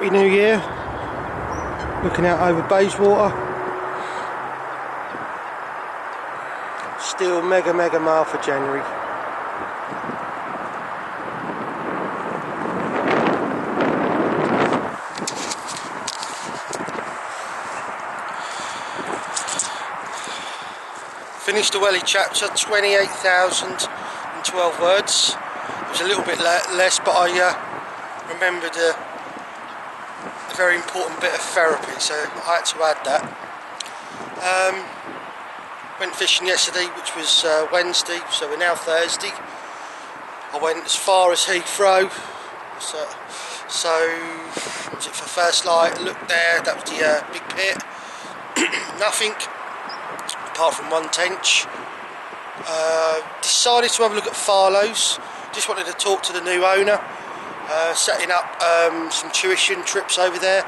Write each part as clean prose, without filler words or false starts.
Happy New Year. Looking out over Bayswater. Still mega mild for January. Finished the Welly chapter, 28,012 words. It was a little bit less, but I remembered a very important bit of therapy, so I had to add that. Went fishing yesterday, which was Wednesday, so we're now Thursday. I went as far as Heathrow, so was it for first light? I looked there, that was the big pit. Nothing apart from one tench. Decided to have a look at Farlow's. Just wanted to talk to the new owner. Setting up some tuition trips over there.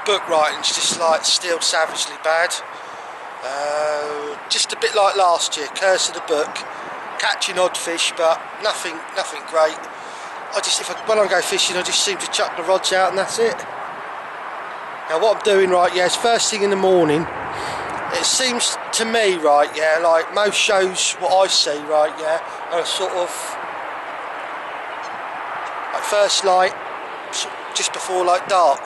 Book writing's just like still savagely bad. Just a bit like last year, curse of the book. Catching odd fish, but nothing great. When I go fishing, I just seem to chuck the rods out and that's it. Now what I'm doing, right, yeah, it's first thing in the morning. It seems to me, right, yeah, like most shows, what I see, right, yeah, are sort of like first light, just before like dark.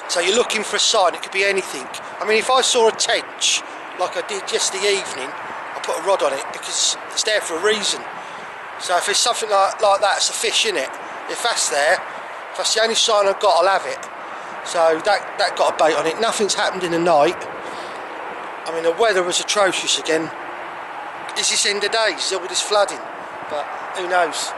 So you're looking for a sign, it could be anything. I mean, if I saw a tench, like I did yesterday evening, I put a rod on it because it's there for a reason. So if it's something like that, it's a fish in it. If that's there, if that's the only sign I've got, I'll have it. So that got a bait on it. Nothing's happened in the night. I mean, the weather was atrocious again. Is this end of days, all this flooding? But who knows?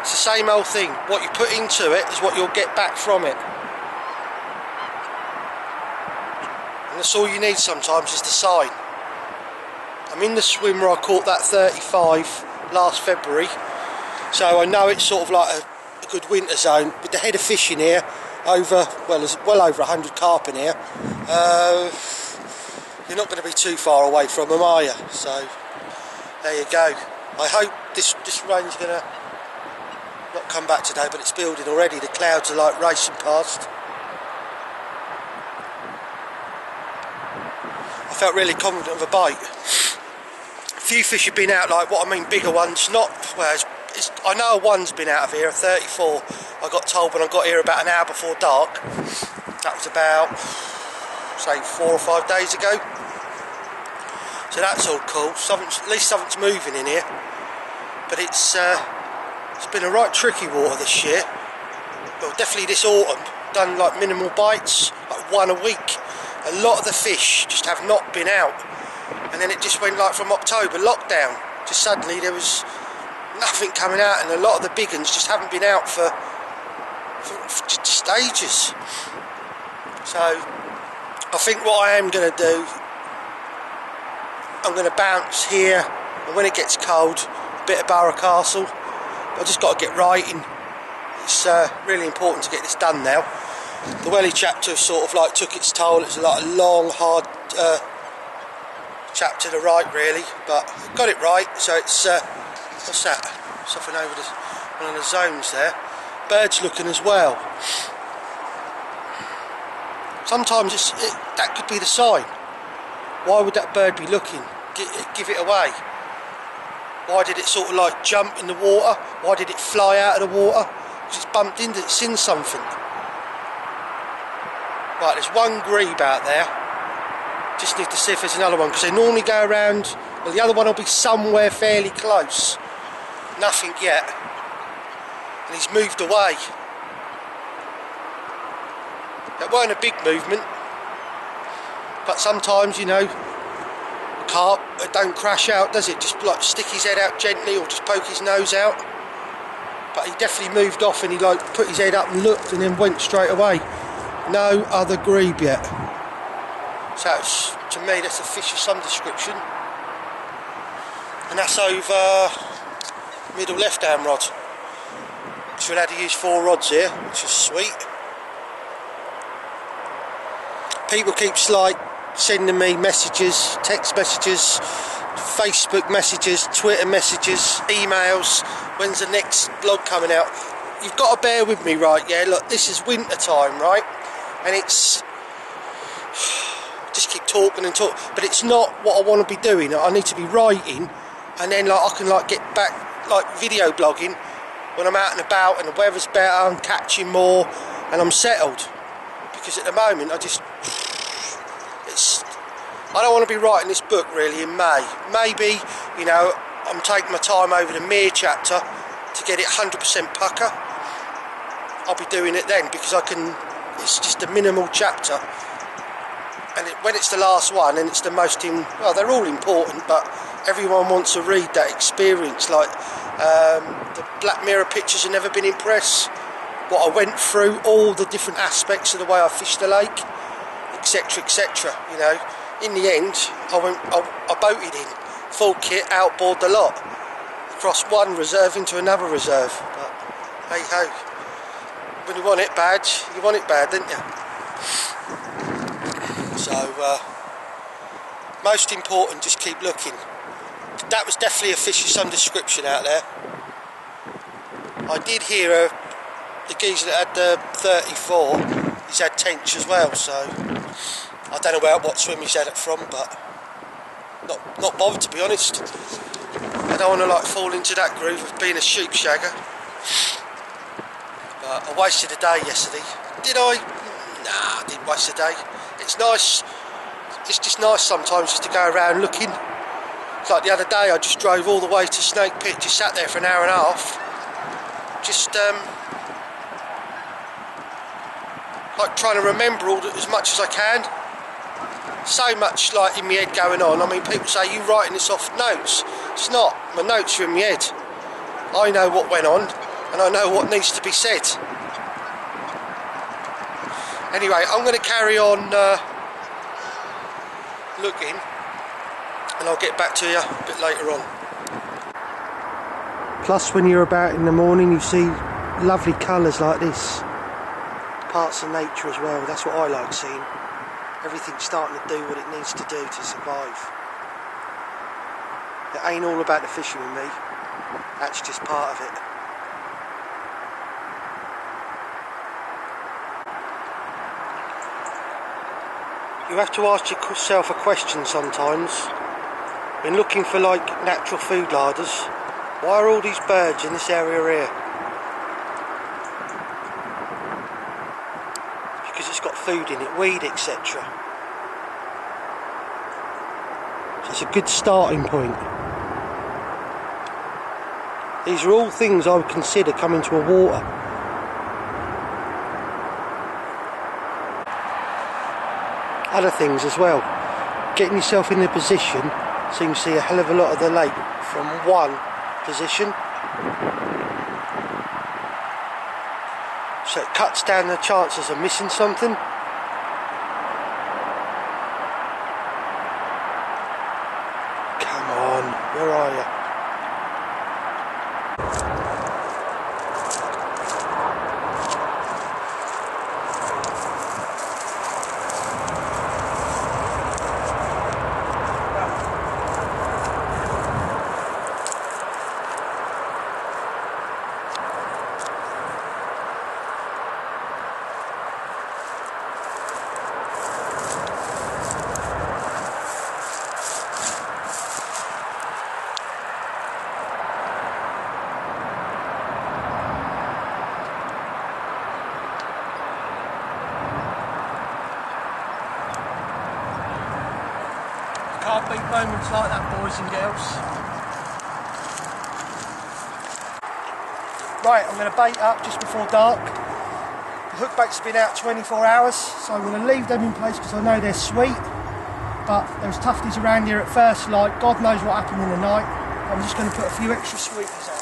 It's the same old thing. What you put into it is what you'll get back from it. And that's all you need sometimes is the sign. I'm in the swim where I caught that 35 last February. So I know it's sort of like a good winter zone with the head of fish in here. There's well over 100 carp in here. You're not going to be too far away from them, are you? So there you go. I hope this rain's going to not come back today, but it's building already. The clouds are like racing past. I felt really confident of a bite. A few fish have been out, like what I mean, bigger ones. Not well. I know one's been out of here, a 34. I got told when I got here about an hour before dark. That was about, say, 4 or 5 days ago. So that's all cool. At least something's moving in here. But it's been a right tricky water this year. Well, definitely this autumn. Done like minimal bites, like one a week. A lot of the fish just have not been out. And then it just went like from October, lockdown. Just suddenly there was nothing coming out, and a lot of the big ones just haven't been out for just ages. So I think what I am going to do, I'm going to bounce here, and when it gets cold, a bit of Barrow Castle. But I just got to get writing. It's really important to get this done now. The Welly chapter sort of like took its toll. It's like a long, hard chapter to write, really, but got it right. So it's what's that? Something over one of the zones there. Birds looking as well. Sometimes that could be the sign. Why would that bird be looking? Give it away. Why did it sort of like jump in the water? Why did it fly out of the water? Because it's bumped into, it's in something. Right, there's one grebe out there. Just need to see if there's another one, because they normally go around. Well, the other one will be somewhere fairly close. Nothing yet. And he's moved away. That weren't a big movement. But sometimes, you know, carp, it don't crash out, does it? Just like stick his head out gently or just poke his nose out. But he definitely moved off, and he like put his head up and looked and then went straight away. No other grebe yet. So to me that's a fish of some description. And that's over middle left hand rod. So we'll have to use 4 rods here, which is sweet. People keep like sending me messages, text messages, Facebook messages, Twitter messages, emails, when's the next vlog coming out. You've got to bear with me, right? Yeah, look, this is winter time, right? And it's just keep talking and talk, but it's not what I want to be doing. I need to be writing, and then like I can like get back like video blogging when I'm out and about and the weather's better, I'm catching more and I'm settled. Because at the moment I don't want to be writing this book really in May. Maybe, you know, I'm taking my time over the Mere chapter to get it 100% pucker. I'll be doing it then because I can. It's just a minimal chapter, and when it's the last one and it's the most well, they're all important, but everyone wants to read that experience. Like the Black Mirror pictures have never been impressed. What I went through, all the different aspects of the way I fished the lake, etc., etc. You know, in the end, I boated in full kit, outboard the lot, across one reserve into another reserve. But hey ho, when you want it bad, you want it bad, don't you? So most important, just keep looking. That was definitely a fish of some description out there. I did hear the geezer that had the 34, he's had tench as well, so I don't know what swim he's had it from, but not bothered, to be honest. I don't want to like fall into that groove of being a sheep shagger. But I wasted a day yesterday. Did I? Nah, I didn't waste a day. It's nice. It's just nice sometimes just to go around looking. It's like the other day I just drove all the way to Snake Pit, just sat there for an hour and a half. Just like trying to remember as much as I can. So much like in my head going on. I mean, people say, you writing this off notes. It's not. My notes are in my head. I know what went on and I know what needs to be said. Anyway, I'm going to carry on looking, and I'll get back to you a bit later on. Plus, when you're about in the morning, you see lovely colours like this. Parts of nature as well. That's what I like seeing. Everything's starting to do what it needs to do to survive. It ain't all about the fishing with me. That's just part of it. You have to ask yourself a question sometimes. When looking for like natural food larders, why are all these birds in this area here? Because it's got food in it, weed, etc. So it's a good starting point. These are all things I would consider coming to a water. Other things as well. Getting yourself in a position so you can see a hell of a lot of the lake from one position. So it cuts down the chances of missing something. Come on, where are you? Can't beat moments like that, boys and girls. Right, I'm going to bait up just before dark. The hook bait's been out 24 hours, so I'm going to leave them in place because I know they're sweet. But there's toughies around here at first light. God knows what happened in the night. I'm just going to put a few extra sweeties out.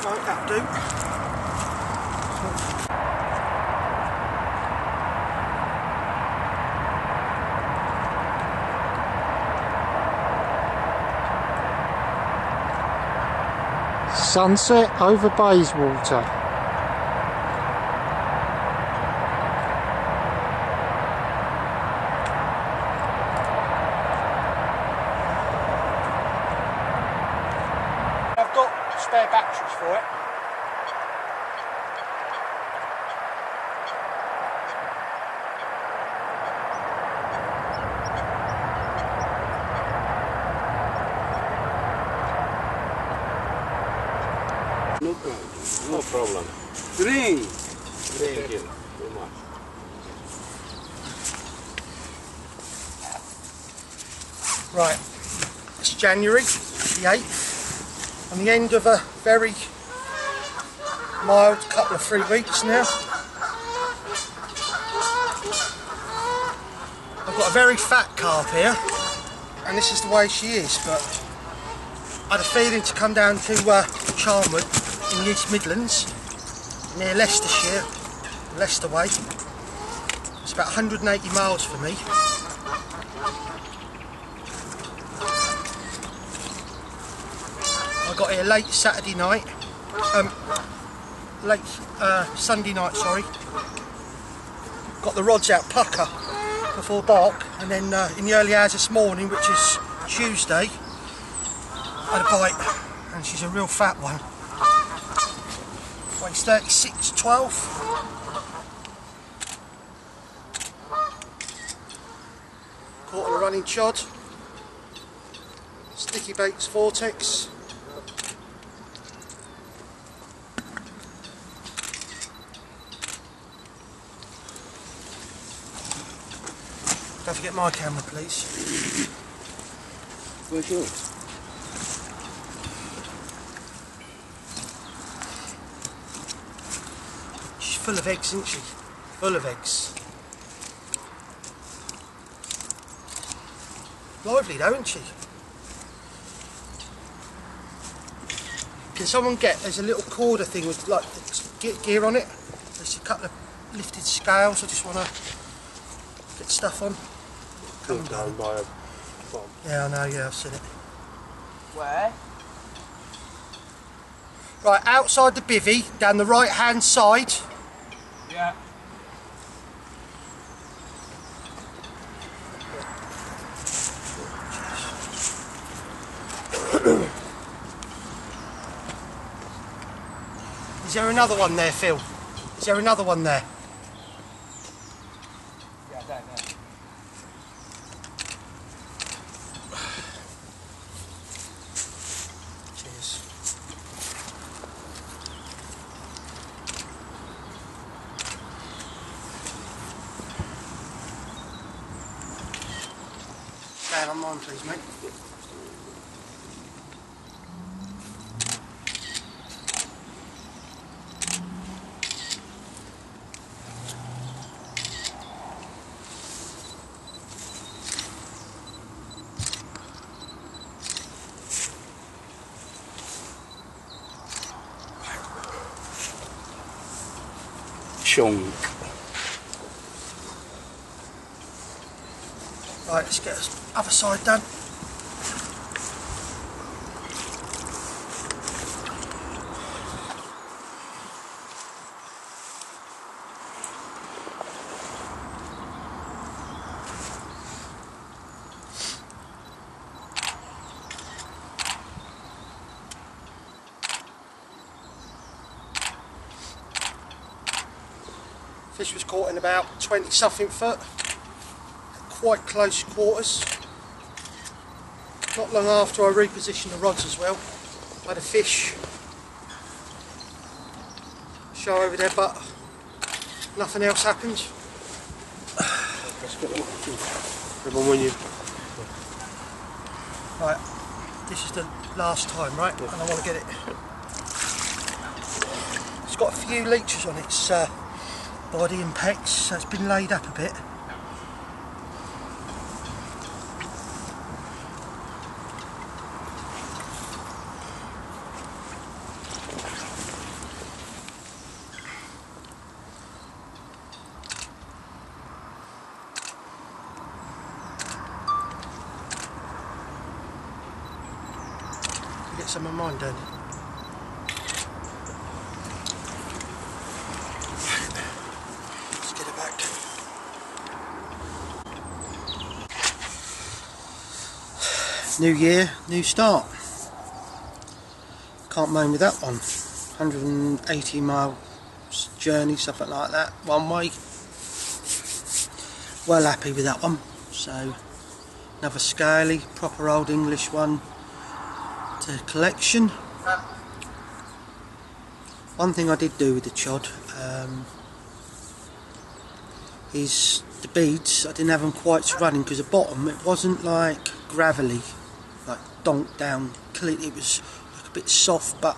Right, that'll do. Sunset over Bayswater. I've got spare batteries for it. No problem. No problem. Drink. Thank you so much. Right, it's January the 8th, and the end of a very mild couple of 3 weeks now. I've got a very fat carp here, and this is the way she is, but I had a feeling to come down to Charnwood in the East Midlands, near Leicestershire, Leicester way. It's about 180 miles for me. I got here late Saturday night, late Sunday night, sorry. Got the rods out pucker before dark, and then in the early hours this morning, which is Tuesday, I had a bite, and she's a real fat one. Weighs 36.12. Caught on a running chod. Sticky baits Vortex. Don't forget my camera, please. Where's yours? She's full of eggs, isn't she? Full of eggs. Lively though, isn't she? Can someone get, there's a little corder thing with like gear on it. There's a couple of lifted scales. I just want to get stuff on. Come Down by a bomb. Yeah, I know, yeah, I've seen it. Where? Right, outside the bivvy, down the right hand side. Yeah. Is there another one there, Phil? Is there another one there? Yeah, I don't know. Cheers. Stand on mine, please, mate. Chunk. Right, let's get this other side done. Fish was caught in about 20 something foot, quite close quarters. Not long after I repositioned the rods as well, I had a fish show over there, but nothing else happened. Let's get them. Everyone when you. Right, this is the last time, right? And I want to get it. It's got a few leeches on its body and pecs, so it's been laid up a bit. some of mine done. Let's get it back. New year, new start. Can't moan with that one. 180 mile journey, something like that, one way. Well happy with that one. So another scaly, proper old English one to collection. One thing I did do with the chod is the beads. I didn't have them quite running because the bottom, it wasn't like gravelly, like donked down. It was like a bit soft but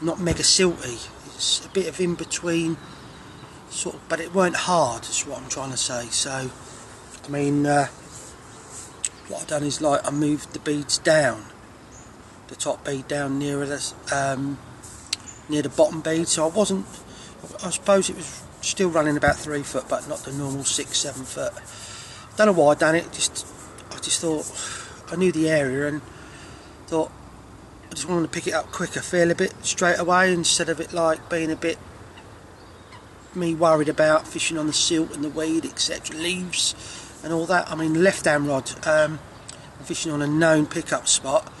not mega silty. It's a bit of in between sort of, but it weren't hard, is what I'm trying to say. So I mean, what I've done is like I moved the beads down, the top bead down nearer this, near the bottom bead, so I suppose it was still running about 3 foot, but not the normal 6-7 foot. Don't know why I done it. I just thought I knew the area and thought I just wanted to pick it up quicker, feel a bit straight away, instead of it like being a bit me worried about fishing on the silt and the weed, etc., leaves and all that. I mean, left hand rod, I'm fishing on a known pickup spot,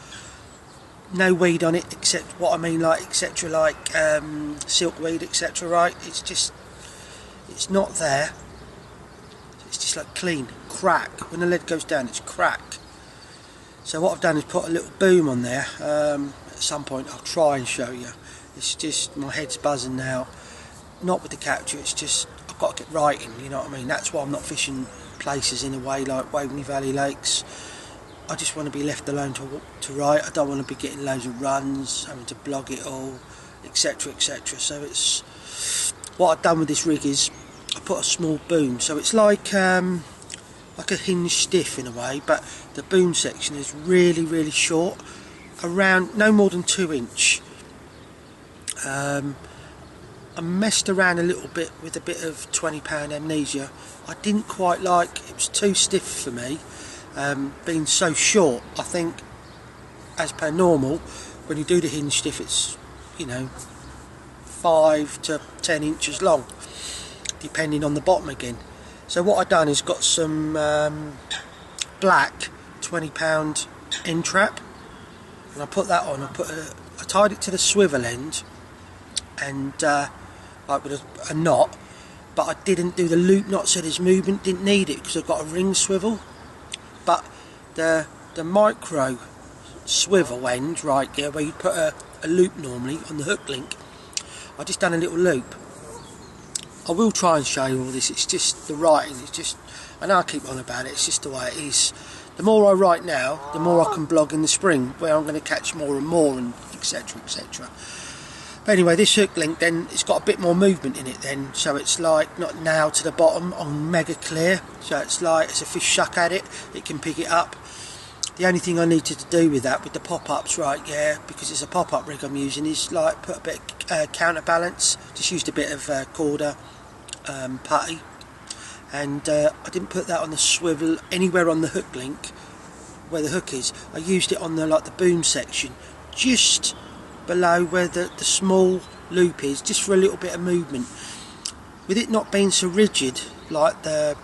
no weed on it except what I mean, like etc., like silkweed, etc., right? It's not there. It's just like clean crack. When the lead goes down, it's crack. So what I've done is put a little boom on there. At some point I'll try and show you. It's just, my head's buzzing now. Not with the capture, it's just I've got to get writing, you know what I mean? That's why I'm not fishing places in a way like Waveney Valley Lakes. I just want to be left alone to write. I don't want to be getting loads of runs, having to blog it all, etc., etc. So it's, what I've done with this rig is I put a small boom, so it's like a hinge stiff in a way, but the boom section is really short, around no more than 2 inch. I messed around a little bit with a bit of 20-pound amnesia. I didn't quite like, it was too stiff for me, being so short. I think as per normal, when you do the hinge stiff, it's, you know, 5 to 10 inches long, depending on the bottom again. So what I've done is got some black 20-pound end trap, and I put that on. I tied it to the swivel end, and like with a knot, but I didn't do the loop knot, so there's movement. Didn't need it because I've got a ring swivel. But the micro swivel end, right, yeah, where you put a loop normally on the hook link, I just done a little loop. I will try and show you all this. It's just the writing. It's just, I know I keep on about it. It's just the way it is. The more I write now, the more I can blog in the spring, where I'm going to catch more and more, and etc., etc. But anyway, this hook link then, it's got a bit more movement in it then, so it's like not now to the bottom on mega clear, so it's like as a fish suck at it, it can pick it up. The only thing I needed to do with that, with the pop-ups, right, yeah, because it's a pop-up rig I'm using, is like put a bit of counterbalance. Just used a bit of Corda putty, and I didn't put that on the swivel anywhere on the hook link where the hook is. I used it on the the boom section, just below where the small loop is, just for a little bit of movement. With it not being so rigid like the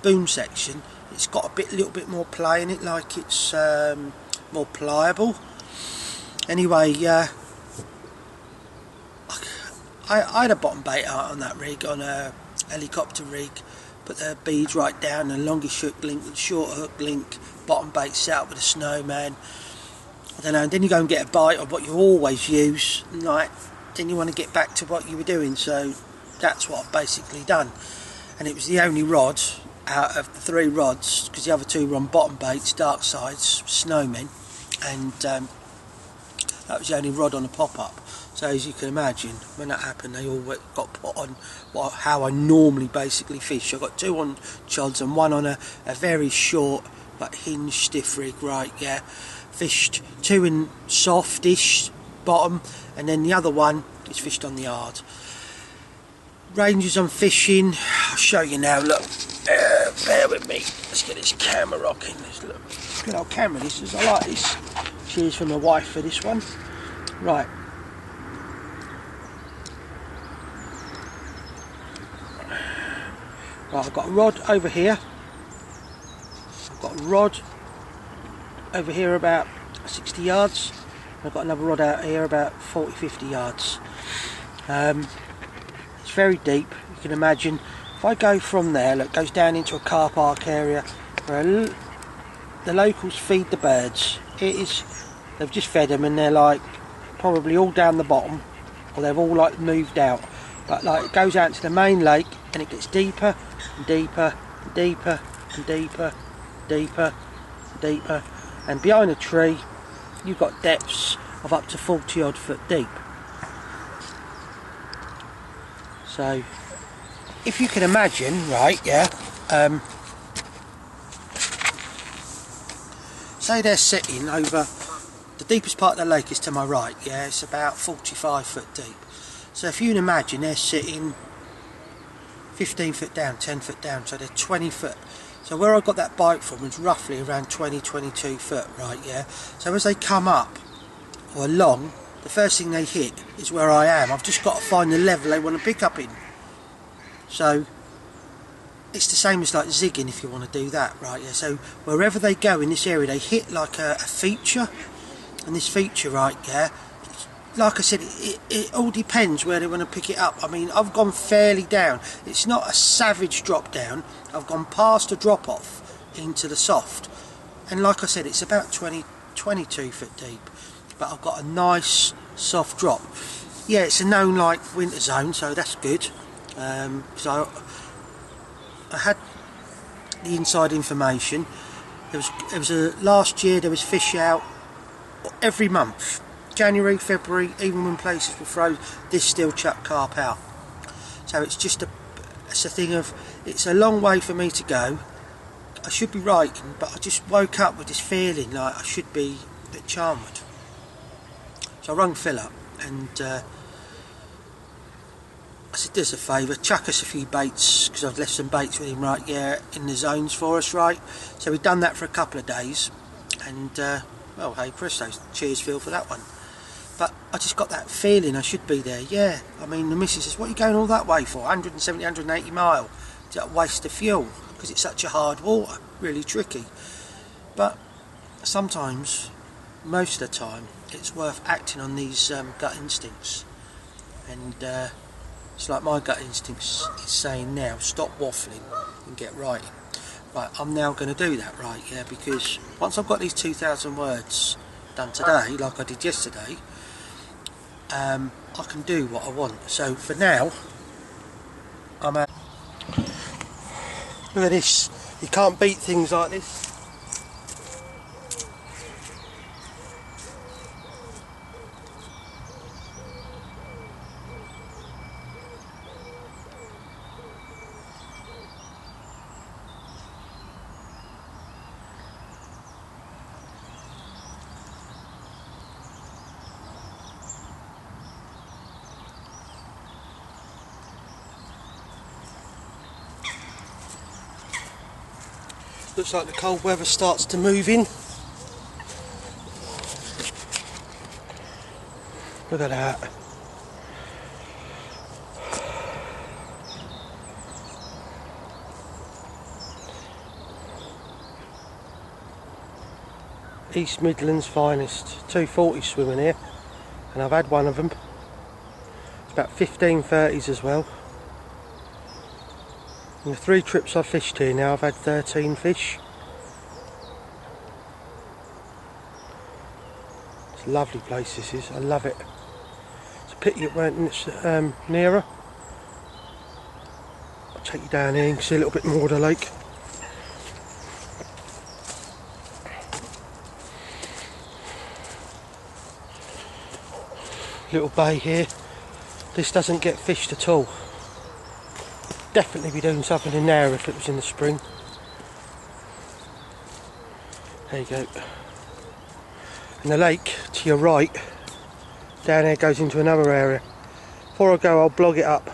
boom section, it's got a little bit more play in it, like it's more pliable. Anyway, I had a bottom bait out on that rig, on a helicopter rig. Put the beads right down, the longest hook link, the shorter hook link, bottom bait set up with a snowman. I don't know, and then you go and get a bite of what you always use, and like, then you want to get back to what you were doing, so that's what I've basically done. And it was the only rod out of the 3 rods, because the other 2 were on bottom baits, dark sides, snowmen, and that was the only rod on a pop-up. So as you can imagine, when that happened, they all got put on how I normally basically fish. I've got 2 on chods and 1 on a very short but hinge stiff rig, right, yeah. Fished 2 in softish bottom, and then the other one is fished on the hard. Ranges I'm fishing, I'll show you now, look, bear with me, let's get this camera rocking. Look, good old camera this is, I like this. Cheers for my wife for this one. Right. Right, I've got a rod over here. I've got a rod over here about 60 yards. I've got another rod out here about 40-50 yards. It's very deep, you can imagine. If I go from there, look, it goes down into a car park area where the locals feed the birds. They've just fed them and they're like probably all down the bottom, or they've all like moved out. But like it goes out to the main lake and it gets deeper and deeper and deeper and deeper, deeper and deeper, and behind a tree you've got depths of up to 40 odd foot deep. So if you can imagine, right, yeah, say they're sitting over, the deepest part of the lake is to my right, yeah, it's about 45 foot deep. So if you can imagine they're sitting 15 foot down, 10 foot down, so they're 20 foot. So where I got that bite from is roughly around 20-22 foot, right, yeah. So as they come up or along, the first thing they hit is where I am. I've just got to find the level they want to pick up in. So it's the same as like zigging if you want to do that, right, yeah. So wherever they go in this area, they hit like a feature, and this feature, right, yeah, like I said, it all depends where they want to pick it up. I mean, I've gone fairly down. It's not a savage drop down. I've gone past a drop off into the soft, and like I said, it's about 22 foot deep, but I've got a nice soft drop. Yeah, it's a known like winter zone, so that's good. So I had the inside information. Last year there was fish out every month. January, February, even when places were frozen, this still chuck carp out. So it's just it's a thing of, it's a long way for me to go. I should be right, but I just woke up with this feeling like I should be at Charnwood. So I rung Phil up and I said, do us a favour, chuck us a few baits, because I've left some baits with him, right, yeah, in the zones for us, right. So we've done that for a couple of days, and well, hey presto, cheers Phil for that one. But I just got that feeling I should be there, yeah. I mean, the missus says, what are you going all that way for? 170, 180 mile? It's a waste of fuel, because it's such a hard water, really tricky. But sometimes, most of the time, it's worth acting on these gut instincts. And it's like my gut instincts is saying now, stop waffling and get writing. Right, I'm now going to do that, right, yeah, because once I've got these 2,000 words done today, like I did yesterday, I can do what I want. So for now, I'm out. Look at this, you can't beat things like this. Looks like the cold weather starts to move in. Look at that. East Midlands finest. 240 swimming here, and I've had one of them. It's about 1530s as well. In the 3 trips I've fished here now, I've had 13 fish. It's a lovely place this is, I love it. It's a pity it weren't nearer. I'll take you down here and see a little bit more of the lake. Little bay here. This doesn't get fished at all. Definitely be doing something in there if it was in the spring. There you go. And the lake to your right down there goes into another area. Before I go, I'll blog it up.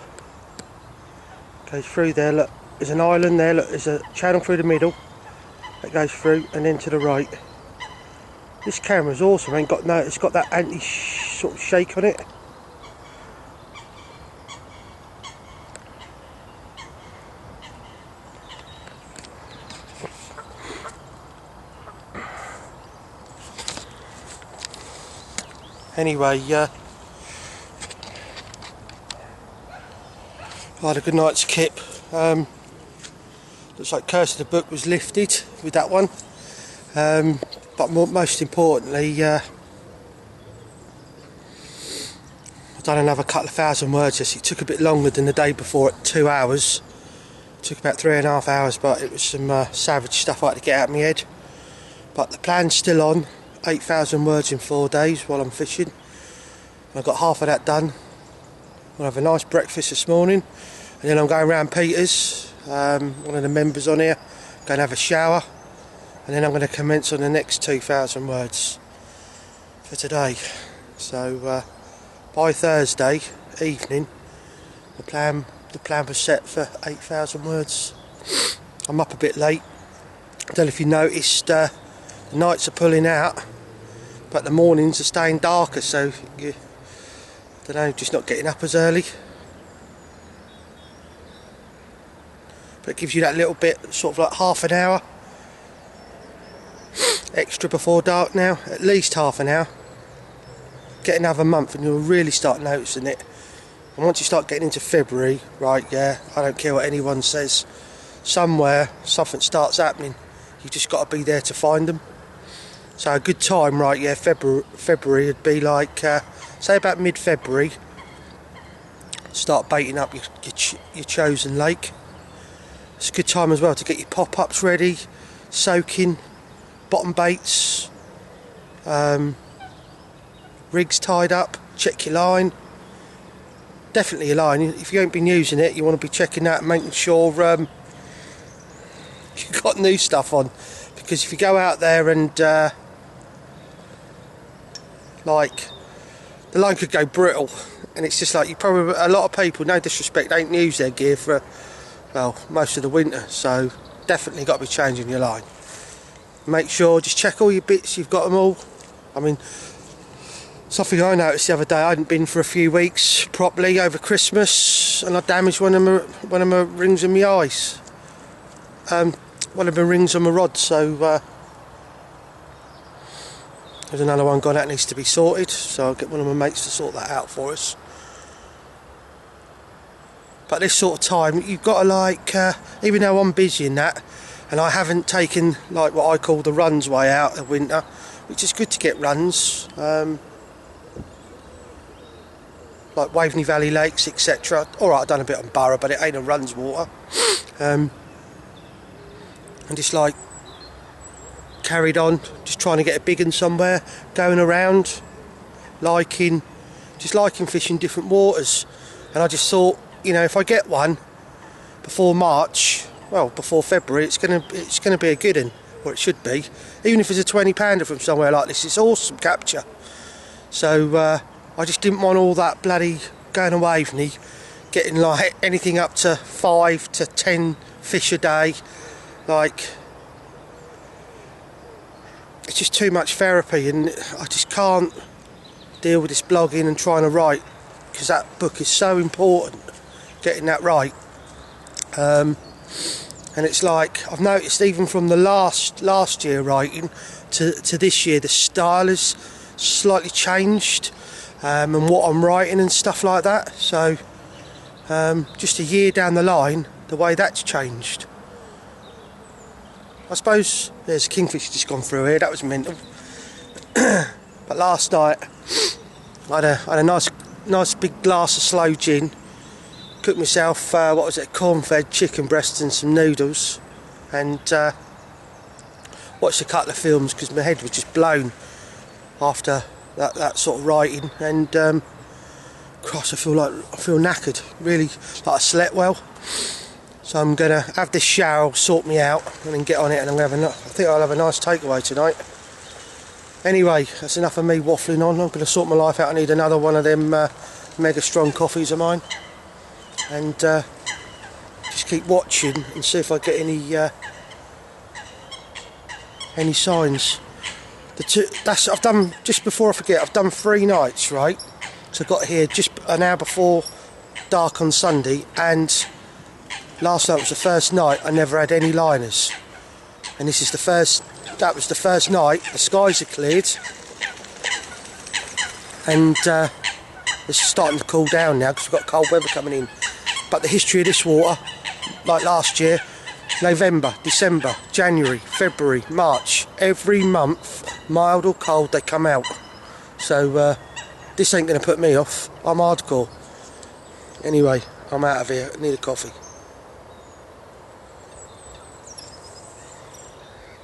Goes through there, look, there's an island there, look, there's a channel through the middle that goes through, and then to the right This camera's awesome. Ain't got no. It's got that anti sort of shake on it. Anyway, I had a good night's kip. Looks like Curse of the Book was lifted with that one. But most importantly, I've done another couple of thousand words. Yes, it took a bit longer than the day before at 2 hours. It took about 3.5 hours, but it was some savage stuff I had to get out of my head. But the plan's still on. 8,000 words in 4 days while I'm fishing. I've got half of that done. I'll have a nice breakfast this morning, and then I'm going round Peter's, one of the members on here, going to have a shower, and then I'm going to commence on the next 2,000 words for today. So by Thursday evening, the plan was set for 8,000 words. I'm up a bit late. I don't know if you noticed, the nights are pulling out, but the mornings are staying darker, so you, I don't know, just not getting up as early. But it gives you that little bit, sort of like half an hour extra before dark now, at least half an hour. Get another month and you'll really start noticing it. And once you start getting into February, right, yeah, I don't care what anyone says, somewhere something starts happening. You've just got to be there to find them. So a good time, right, yeah, February would be like, say about mid-February, start baiting up your chosen lake. It's a good time as well to get your pop-ups ready, soaking, bottom baits, rigs tied up, check your line. Definitely your line. If you ain't been using it, you want to be checking that and making sure you've got new stuff on. Because if you go out there and like, the line could go brittle, and it's just like, you probably, a lot of people, no disrespect, ain't used their gear for, well, most of the winter, so definitely got to be changing your line. Make sure, just check all your bits, you've got them all. I mean, something I noticed the other day, I hadn't been for a few weeks properly over Christmas, and I damaged one of my rings in my eyes. One of my rings on my rod, so there's another one gone out, needs to be sorted, so I'll get one of my mates to sort that out for us. But this sort of time, you've got to, like, even though I'm busy in that, and I haven't taken, like, what I call the runs way out of winter, which is good to get runs, like Waveney Valley Lakes, etc. Alright, I've done a bit on Borough, but it ain't a runs water. And just, like, carried on, just trying to get a big one somewhere, going around, just liking fishing different waters. And I just thought, you know, if I get one before March, well, before February, it's gonna be a good one, or it should be. Even if it's a 20 pounder from somewhere like this, it's awesome capture. So I just didn't want all that bloody going away from me, getting like anything up to 5 to 10 fish a day. Like, it's just too much therapy, and I just can't deal with this blogging and trying to write, because that book is so important, getting that right. And it's like, I've noticed even from the last year writing to this year, the style has slightly changed, and what I'm writing and stuff like that. So just a year down the line, the way that's changed. I suppose there's a kingfish just gone through here, that was mental. But last night I had a nice big glass of sloe gin, cooked myself, what was it, corn-fed chicken breasts and some noodles, and watched a couple of films because my head was just blown after that sort of writing, and cross, I feel knackered, really, like I slept well. So I'm going to have this shower, sort me out, and then get on it, and I think I'll have a nice takeaway tonight. Anyway, that's enough of me waffling on. I'm going to sort my life out. I need another one of them mega strong coffees of mine, and just keep watching and see if I get any signs. I've done, just before I forget, I've done 3 nights, right? So I got here just an hour before dark on Sunday, and last night was the first night I never had any liners. And this is the first, that was the first night, the skies are cleared, and it's starting to cool down now because we've got cold weather coming in. But the history of this water, like last year, November, December, January, February, March, every month, mild or cold, they come out. So this ain't going to put me off. I'm hardcore. Anyway, I'm out of here. I need a coffee.